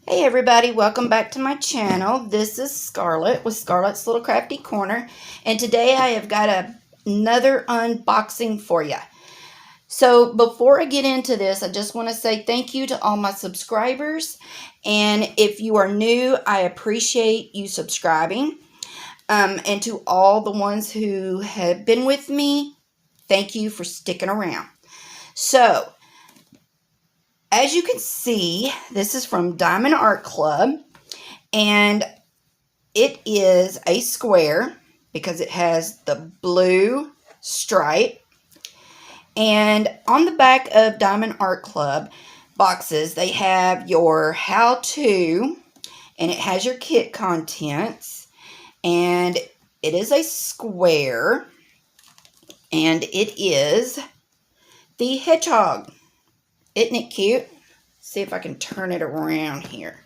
Hey everybody, welcome back to my channel. This is Scarlett with Scarlett's Little Crafty Corner, and today I have got another unboxing for you. So before I get into this, I just want to say thank you to all my subscribers, and if you are new, I appreciate you subscribing. And to all the ones who have been with me, thank you for sticking around. So as you can see, this is from Diamond Art Club, and it is a square because it has the blue stripe. And on the back of Diamond Art Club boxes, they have your how-to, and it has your kit contents, and it is a square, and it is the Hedgehog. Isn't it cute? See if I can turn it around here.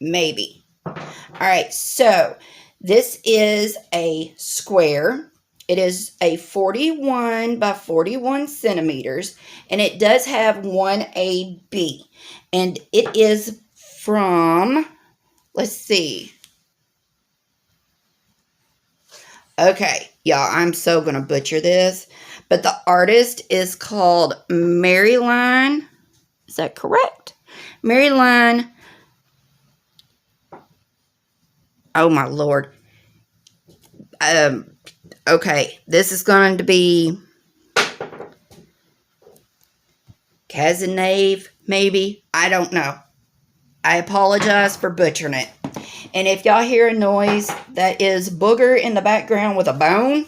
Maybe. Alright, so this is a square. It is a 41 by 41 centimeters, and it does have 1AB. And it is from, let's see. Okay, y'all, I'm so going to butcher this. But the artist is called Maryline. Is that correct? Maryline. Oh, my Lord. Okay, this is going to be Cazenave, maybe. I don't know. I apologize for butchering it. And if y'all hear a noise, that is Booger in the background with a bone.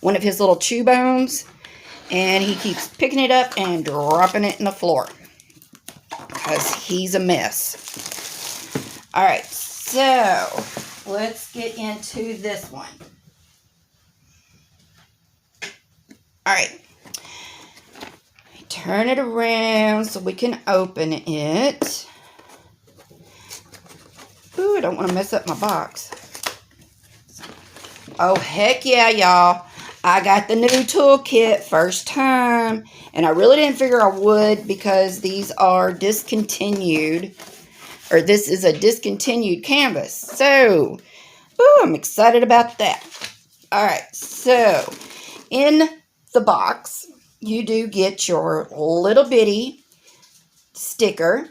One of his little chew bones. And he keeps picking it up and dropping it in the floor. Because he's a mess. Alright, so let's get into this one. Alright. Turn it around so we can open it. Ooh, I don't want to mess up my box. Oh, heck yeah, y'all. I got the new toolkit first time, and I really didn't figure I would because these are discontinued, or this is a discontinued canvas. So, ooh, I'm excited about that. Alright, so in the box, you do get your little bitty sticker.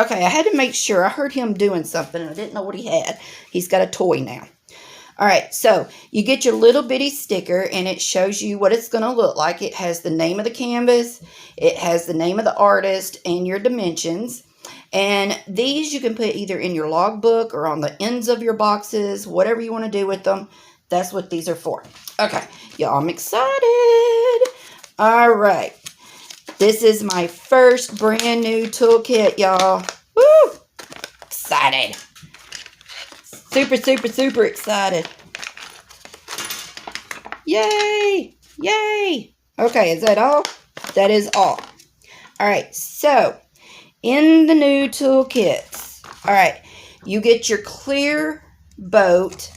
Okay, I had to make sure. I heard him doing something, and I didn't know what he had. He's got a toy now. All right, so you get your little bitty sticker, and it shows you what it's going to look like. It has the name of the canvas. It has the name of the artist and your dimensions. And these you can put either in your logbook or on the ends of your boxes, whatever you want to do with them. That's what these are for. Okay, y'all, I'm excited. All right. This is my first brand new toolkit, y'all. Woo! Excited. Super, super, super excited. Yay! Yay! Okay, is that all? That is all. Alright, so in the new toolkits, alright, you get your clear boat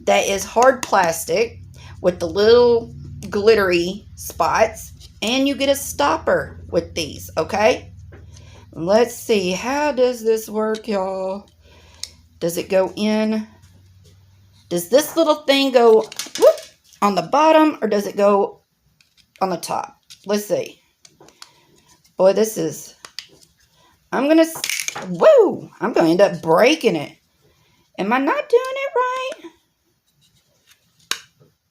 that is hard plastic with the little glittery spots. And you get a stopper with these, okay? Let's see. How does this work, y'all? Does it go in? Does this little thing go whoop, on the bottom, or does it go on the top? Let's see. Boy, this is... I'm going to end up breaking it. Am I not doing it right?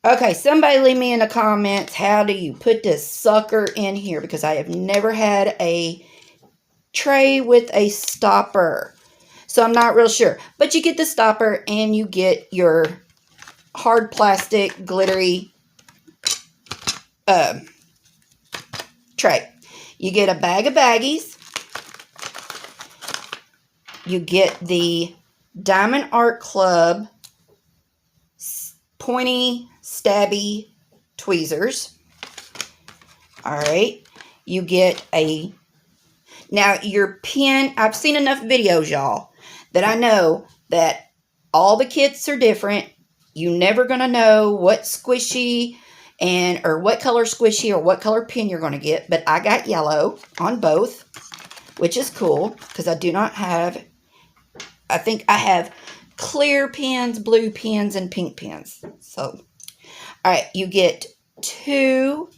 Okay, somebody leave me in the comments, how do you put this sucker in here? Because I have never had a tray with a stopper. So I'm not real sure. But you get the stopper and you get your hard plastic glittery tray. You get a bag of baggies. You get the Diamond Art Club pointy, stabby tweezers. Alright. You get a... Now, your pen... I've seen enough videos, y'all, that I know that all the kits are different. You're never going to know what's squishy or what color squishy or what color pin you're going to get. But I got yellow on both, which is cool because I do not have, I think I have clear pins, blue pins, and pink pins. So, all right, you get 2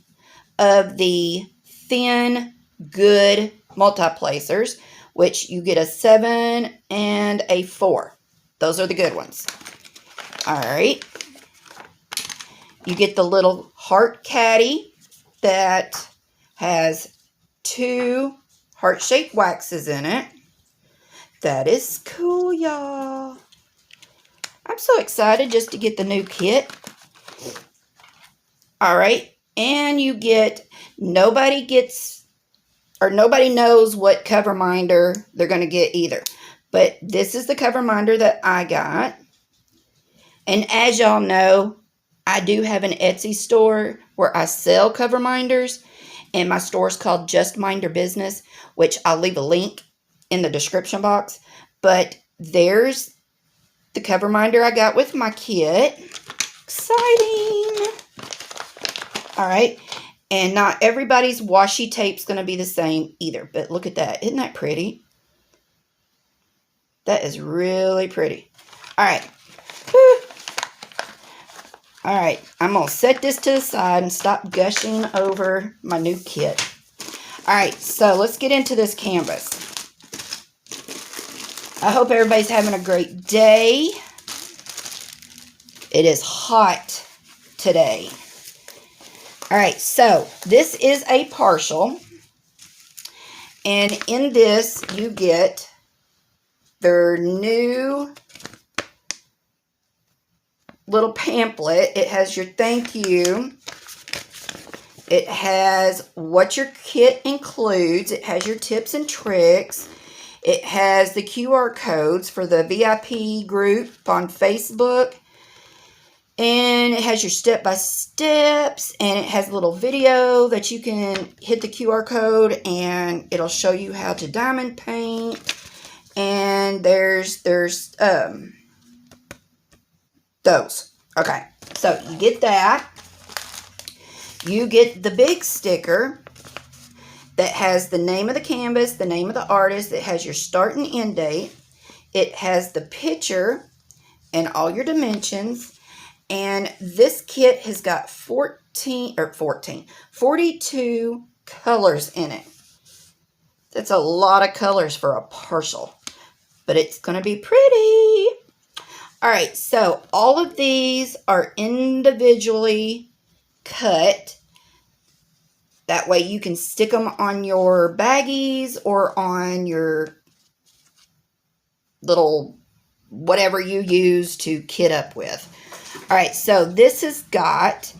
of the thin, good multi-placers, which you get a 7 and a 4. Those are the good ones. All right. You get the little heart caddy that has 2 heart-shaped waxes in it. That is cool, y'all. I'm so excited just to get the new kit. All right. And you get, nobody knows what cover minder they're going to get either. But this is the cover minder that I got. And as y'all know, I do have an Etsy store where I sell cover minders. And my store is called Just Minder Business, which I'll leave a link in the description box. But there's the cover minder I got with my kit. Exciting! All right. And not everybody's washi tape's going to be the same either. But look at that. Isn't that pretty? That is really pretty. All right. Whew. All right. I'm going to set this to the side and stop gushing over my new kit. All right. So let's get into this canvas. I hope everybody's having a great day. It is hot today. All right, so this is a partial, and in this you get their new little pamphlet. It has your thank you. It has what your kit includes. It has your tips and tricks. It has the QR codes for the VIP group on Facebook. And it has your step-by-steps, and it has a little video that you can hit the QR code, and it'll show you how to diamond paint. And there's those. Okay, so you get that. You get the big sticker that has the name of the canvas, the name of the artist. It has your start and end date. It has the picture and all your dimensions. And this kit has got 42 colors in it. That's a lot of colors for a partial, but it's going to be pretty. All right, so all of these are individually cut. That way you can stick them on your baggies or on your little whatever you use to kit up with. All right, so this has got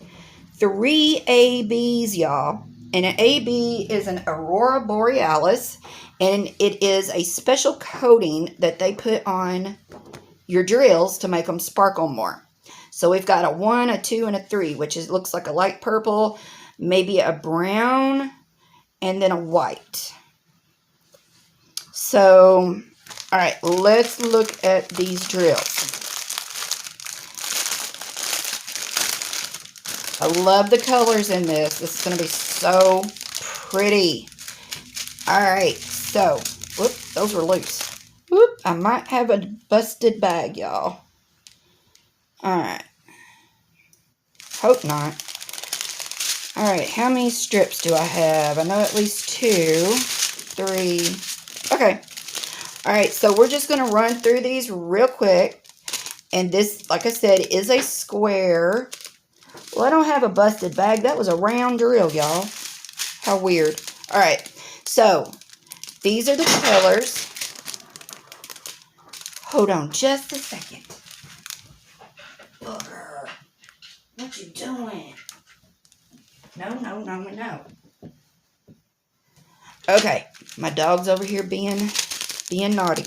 3 ABs, y'all. And an AB is an Aurora Borealis. And it is a special coating that they put on your drills to make them sparkle more. So we've got a 1, a 2, and a 3, which looks like a light purple, maybe a brown, and then a white. So, all right, let's look at these drills. I love the colors in this. This is going to be so pretty. All right, so, whoop, those were loose. Whoop, I might have a busted bag, y'all. All right. Hope not. All right, how many strips do I have? I know at least 2, 3. Okay. All right, so we're just going to run through these real quick. And this, like I said, is a square. Well, I don't have a busted bag. That was a round drill, y'all. How weird. All right, so these are the colors. Hold on just a second. Booger, what you doing? No. Okay, my dog's over here being naughty.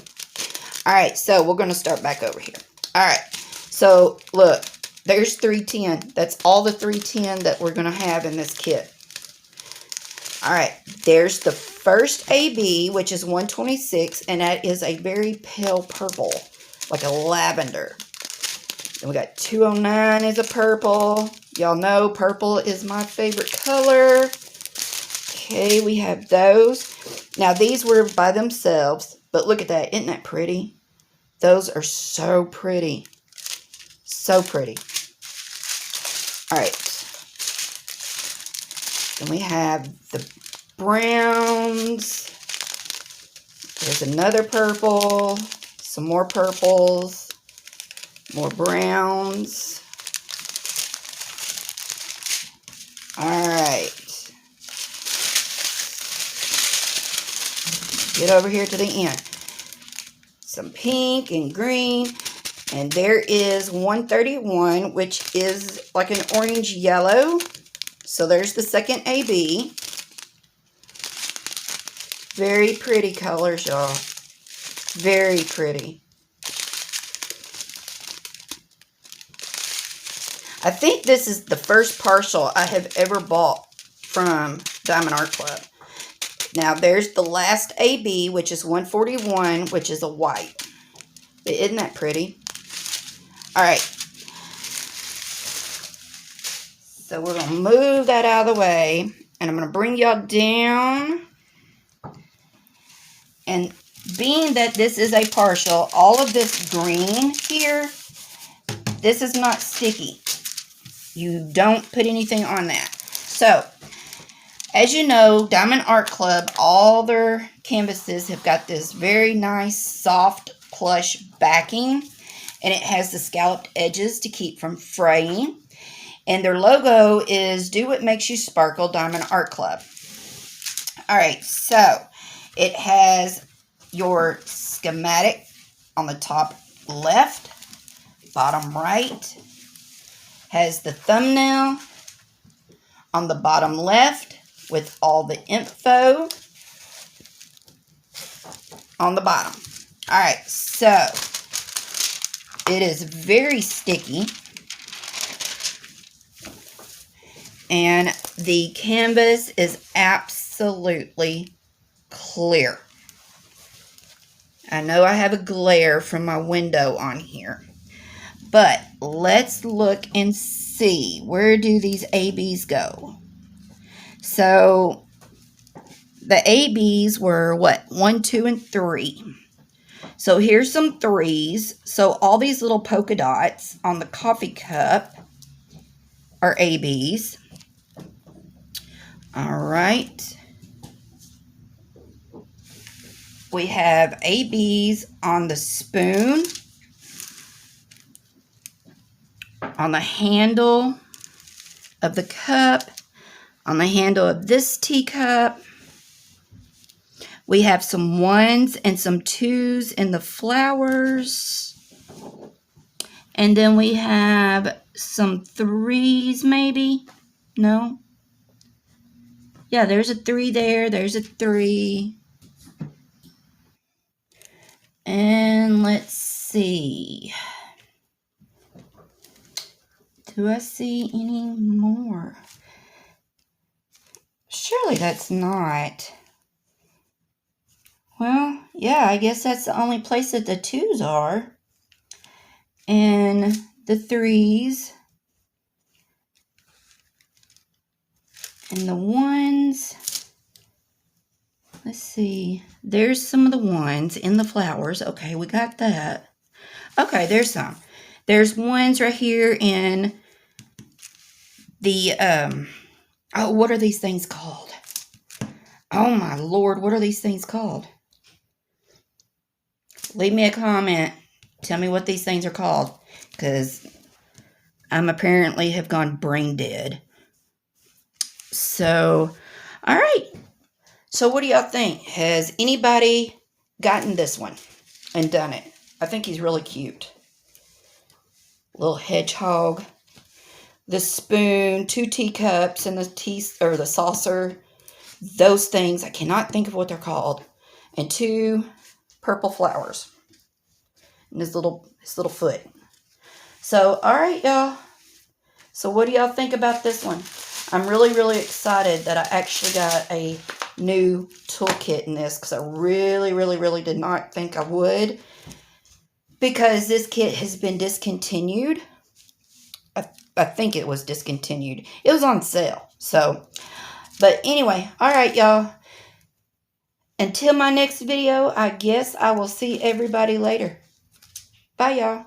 All right, so we're going to start back over here. All right, so look, there's 310. That's all the 310 that we're going to have in this kit. All right, there's the first AB, which is 126, and that is a very pale purple, like a lavender. Then we got 209 is a purple. Y'all know purple is my favorite color. Okay, we have those. Now, these were by themselves, but look at that. Isn't that pretty? Those are so pretty. So pretty. All right. Then we have the browns. There's another purple. Some more purples. More browns. All right. Get over here to the end. Some pink and green. And there is 131, which is like an orange yellow. So there's the second AB. Very pretty colors, y'all. Very pretty. I think this is the first partial I have ever bought from Diamond Art Club. Now, there's the last AB, which is 141, which is a white. But isn't that pretty? All right. So we're going to move that out of the way. And I'm going to bring y'all down. And being that this is a partial, all of this green here, this is not sticky. You don't put anything on that. So, as you know, Diamond Art Club, all their canvases have got this very nice, soft, plush backing. And it has the scalloped edges to keep from fraying. And their logo is Do What Makes You Sparkle, Diamond Art Club. All right, so it has your schematic on the top left, bottom right. Has the thumbnail on the bottom left with all the info on the bottom. All right, so it is very sticky. And the canvas is absolutely clear. I know I have a glare from my window on here. But let's look and see. Where do these ABs go? So the ABs were what? 1, 2, and 3. So here's some 3s. So all these little polka dots on the coffee cup are ABs. All right. We have ABs on the spoon, on the handle of the cup, on the handle of this teacup. We have some 1s and some 2s in the flowers. And then we have some 3s maybe. No? Yeah, there's a 3 there. There's a 3. And let's see. Do I see any more? Surely that's not. Well, yeah, I guess that's the only place that the 2s are. And the 3s. And the 1s. Let's see. There's some of the 1s in the flowers. Okay, we got that. Okay, there's some. There's 1s right here in the, oh, what are these things called? Oh, my Lord, what are these things called? Leave me a comment. Tell me what these things are called. Because I'm apparently have gone brain dead. So, all right. So what do y'all think? Has anybody gotten this one and done it? I think he's really cute. Little hedgehog. The spoon, 2 teacups, and the saucer. Those things, I cannot think of what they're called. And 2 purple flowers. And his little foot. So, all right, y'all. So what do y'all think about this one? I'm really, really excited that I actually got a new toolkit in this because I really, really, really did not think I would, because this kit has been discontinued I think it was discontinued. It was on sale. So, but anyway, all right, y'all. Until my next video, I guess I will see everybody later. Bye, y'all.